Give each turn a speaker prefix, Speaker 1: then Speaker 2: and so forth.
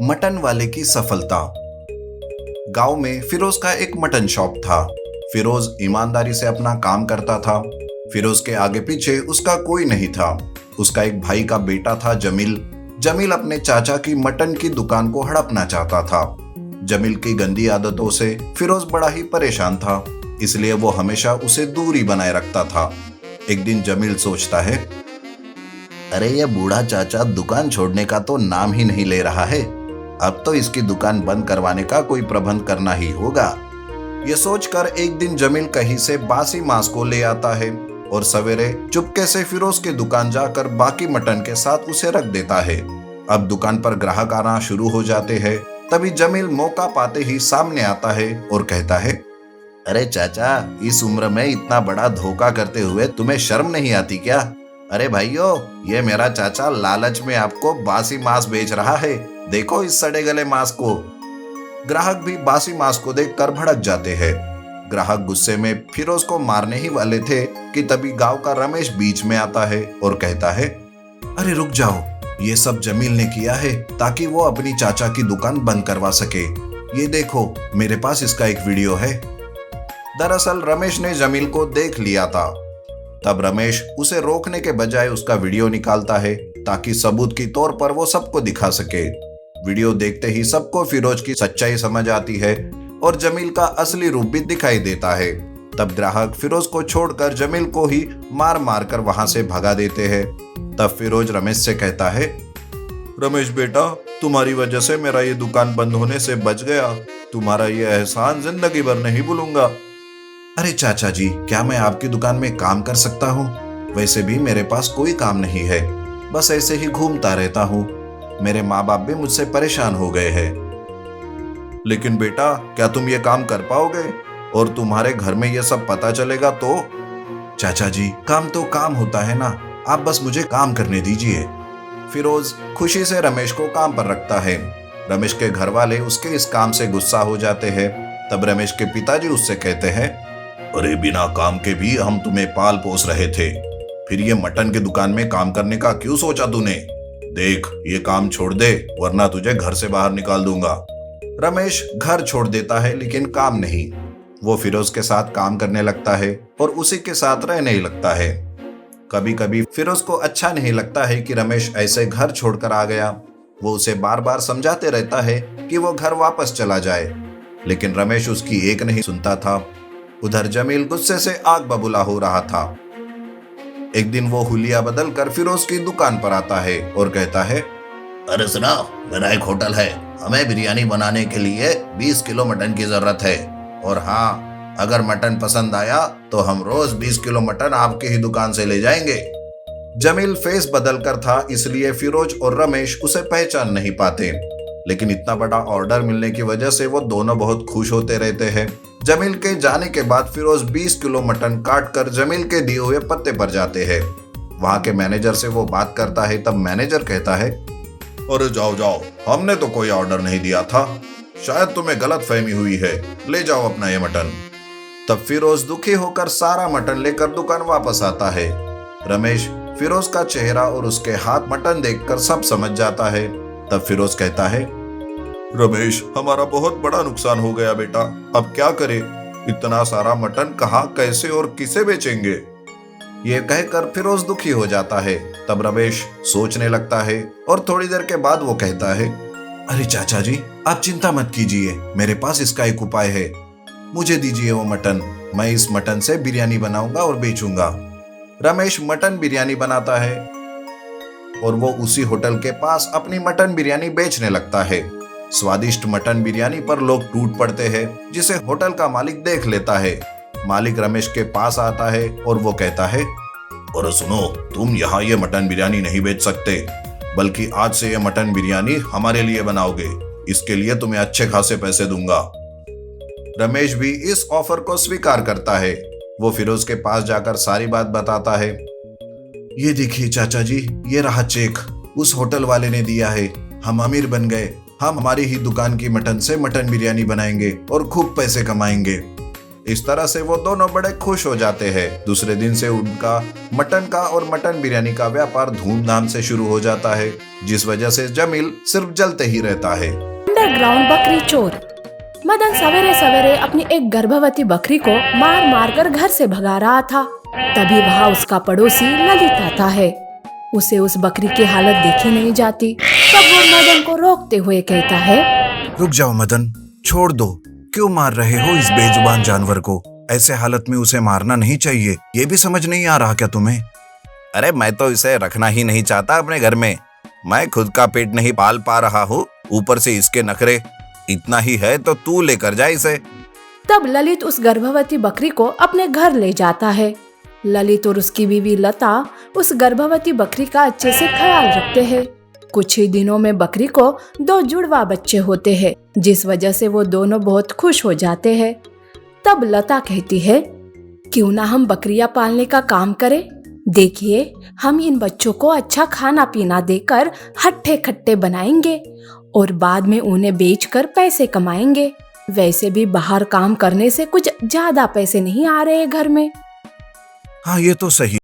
Speaker 1: Mutton वाले की सफलता। गांव में फिरोज का एक मटन शॉप था। फिरोज ईमानदारी से अपना काम करता था। फिरोज के आगे पीछे उसका कोई नहीं था। उसका एक भाई का बेटा था जमील। जमील अपने चाचा की मटन की दुकान को हड़पना चाहता था। जमील की गंदी आदतों से फिरोज बड़ा ही परेशान था, इसलिए वो हमेशा उसे दूरी बनाए रखता था। एक दिन जमील सोचता है, अरे ये बूढ़ा चाचा दुकान छोड़ने का तो नाम ही नहीं ले रहा है। अब तो इसकी दुकान बंद करवाने का कोई प्रबंध करना ही होगा। ये सोचकर एक दिन जमील कहीं से बासी मांस को ले आता है और सवेरे चुपके से फिरोज की दुकान जाकर बाकी मटन के साथ उसे रख देता है। अब दुकान पर ग्राहक आना शुरू हो जाते हैं। तभी जमील मौका पाते ही सामने आता है और कहता है, अरे चाचा, इस उम्र में इतना बड़ा धोखा करते हुए तुम्हें शर्म नहीं आती क्या? अरे भाइयों, ये मेरा चाचा लालच में आपको बासी मांस बेच रहा है। देखो इस सड़े गले मांस को। ग्राहक भी बासी मांस को देखकर भड़क जाते हैं। ग्राहक गुस्से में फिरोज को मारने ही वाले थे कि तभी गांव का रमेश बीच में आता है और कहता है, अरे रुक जाओ, ये सब जमील ने किया है ताकि वो अपनी चाचा की दुकान बंद करवा सके। ये देखो, मेरे पास इसका एक वीडियो है। दरअसल रमेश ने जमील को देख लिया था। तब रमेश उसे रोकने के बजाय उसका वीडियो निकालता है ताकि सबूत के तौर पर वो सबको दिखा सके। वीडियो देखते ही सबको फिरोज की सच्चाई समझ आती है और जमील का असली रूप भी दिखाई देता है। तब ग्राहक फिरोज को छोड़कर जमील को ही मार मार कर वहां से भगा देते हैं। तब फिरोज रमेश से कहता है, रमेश बेटा, तुम्हारी वजह से मेरा ये दुकान बंद होने से बच गया। तुम्हारा ये एहसान जिंदगी भर नहीं भूलूंगा। अरे चाचा जी, क्या मैं आपकी दुकान में काम कर सकता हूँ? वैसे भी मेरे पास कोई काम नहीं है, बस ऐसे ही घूमता रहता हूँ। मेरे माँ बाप भी मुझसे परेशान हो गए हैं। लेकिन बेटा, क्या तुम ये काम कर पाओगे? और तुम्हारे घर में ये सब पता चलेगा तो? चाचा जी, काम तो काम होता है ना, आप बस मुझे काम करने दीजिए। फिरोज खुशी से रमेश को काम पर रखता है। रमेश के घर वाले उसके इस काम से गुस्सा हो जाते हैं। तब रमेश के पिताजी उससे कहते हैं, अरे बिना काम के भी हम तुम्हें पाल पोस रहे थे, फिर ये मटन की दुकान में काम करने का क्यों सोचा तूने? देख, ये काम छोड़ दे वरना तुझे घर से बाहर निकाल दूंगा। रमेश घर छोड़ देता है लेकिन काम नहीं। वो फिरोज के साथ काम करने लगता है और उसी के साथ रहने ही लगता है। कभी कभी फिरोज को अच्छा नहीं लगता है कि रमेश ऐसे घर छोड़कर आ गया। वो उसे बार बार समझाते रहता है कि वो घर वापस चला जाए, लेकिन रमेश उसकी एक नहीं सुनता था। उधर जमील गुस्से से आग बबूला हो रहा था। एक दिन वो हुलिया बदल कर फिरोज की दुकान पर आता है और कहता है, अरे सुना, मेरा एक होटल है, हमें बिरयानी बनाने के लिए 20 किलो मटन की जरूरत है। और हाँ, अगर मटन पसंद आया तो हम रोज 20 किलो मटन आपकी ही दुकान से ले जाएंगे। जमील फेस बदल कर था, इसलिए फिरोज और रमेश उसे पहचान नहीं पाते, लेकिन इतना बड़ा ऑर्डर मिलने की वजह से वो दोनों बहुत खुश होते रहते हैं। जमील के जाने के बाद फिरोज 20 किलो मटन काट कर जमील के दिए हुए पत्ते पर जाते हैं। वहां के मैनेजर से वो बात करता है। तब मैनेजर कहता है, अरे जाओ जाओ, हमने तो कोई ऑर्डर नहीं दिया था, शायद तुम्हें गलत फहमी हुई है, ले जाओ अपना ये मटन। तब फिरोज दुखी होकर सारा मटन लेकर दुकान वापस आता है। रमेश फिरोज का चेहरा और उसके हाथ मटन देखकर सब समझ जाता है। तब फिरोज कहता है, रमेश, हमारा बहुत बड़ा नुकसान हो गया बेटा, अब क्या करें? इतना सारा मटन कहाँ, कैसे और किसे बेचेंगे? ये कहकर फिरोज दुखी हो जाता है। तब रमेश सोचने लगता है और थोड़ी देर के बाद वो कहता है, अरे चाचा जी, आप चिंता मत कीजिए, मेरे पास इसका एक उपाय है। मुझे दीजिए वो मटन, मैं इस मटन से बिरयानी बनाऊंगा और बेचूंगा। रमेश मटन बिरयानी बनाता है और वो उसी होटल के पास अपनी मटन बिरयानी बेचने लगता है। स्वादिष्ट मटन बिरयानी पर लोग टूट पड़ते हैं, जिसे होटल का मालिक देख लेता है। मालिक रमेश के पास आता है और वो कहता है, और सुनो, तुम यहाँ ये मटन बिरयानी नहीं बेच सकते, बल्कि आज से ये मटन बिरयानी हमारे लिए बनाओगे। इसके लिए तुम्हें अच्छे खासे पैसे दूंगा। रमेश भी इस ऑफर को स्वीकार करता है। वो फिरोज के पास जाकर सारी बात बताता है। ये देखिए चाचा जी, ये रहा चेक, उस होटल वाले ने दिया है, हम अमीर बन गए। हम हमारी ही दुकान की मटन से मटन बिरयानी बनाएंगे और खूब पैसे कमाएंगे। इस तरह से वो दोनों बड़े खुश हो जाते हैं। दूसरे दिन से उनका मटन का और मटन बिरयानी का व्यापार धूमधाम से शुरू हो जाता है, जिस वजह से जमील सिर्फ जलते ही रहता है।
Speaker 2: अंडरग्राउंड बकरी चोर। मदन सवेरे सवेरे अपनी एक गर्भवती बकरी को मार मार कर घर से भगा रहा था। तभी वहाँ उसका पड़ोसी ललित आता है। उसे उस बकरी की हालत देखी नहीं जाती, तब वो मदन को रोकते हुए कहता है,
Speaker 1: रुक जाओ मदन, छोड़ दो, क्यों मार रहे हो इस बेजुबान जानवर को? ऐसे हालत में उसे मारना नहीं चाहिए, ये भी समझ नहीं आ रहा क्या तुम्हें? अरे मैं तो इसे रखना ही नहीं चाहता अपने घर में, मैं खुद का पेट नहीं पाल पा रहा हूँ, ऊपर से इसके नखरे। इतना ही है तो तू लेकर जा इसे।
Speaker 2: तब ललित उस गर्भवती बकरी को अपने घर ले जाता है। ललित और उसकी बीवी लता उस गर्भवती बकरी का अच्छे से ख्याल रखते हैं। कुछ ही दिनों में बकरी को 2 जुड़वा बच्चे होते हैं, जिस वजह से वो दोनों बहुत खुश हो जाते हैं। तब लता कहती है, क्यों ना हम बकरियां पालने का काम करें? देखिए, हम इन बच्चों को अच्छा खाना पीना देकर हट्टे खट्टे बनाएंगे और बाद में उन्हें बेचकर पैसे कमाएंगे। वैसे भी बाहर काम करने से कुछ ज्यादा पैसे नहीं आ रहे घर में।
Speaker 1: हाँ, ये तो सही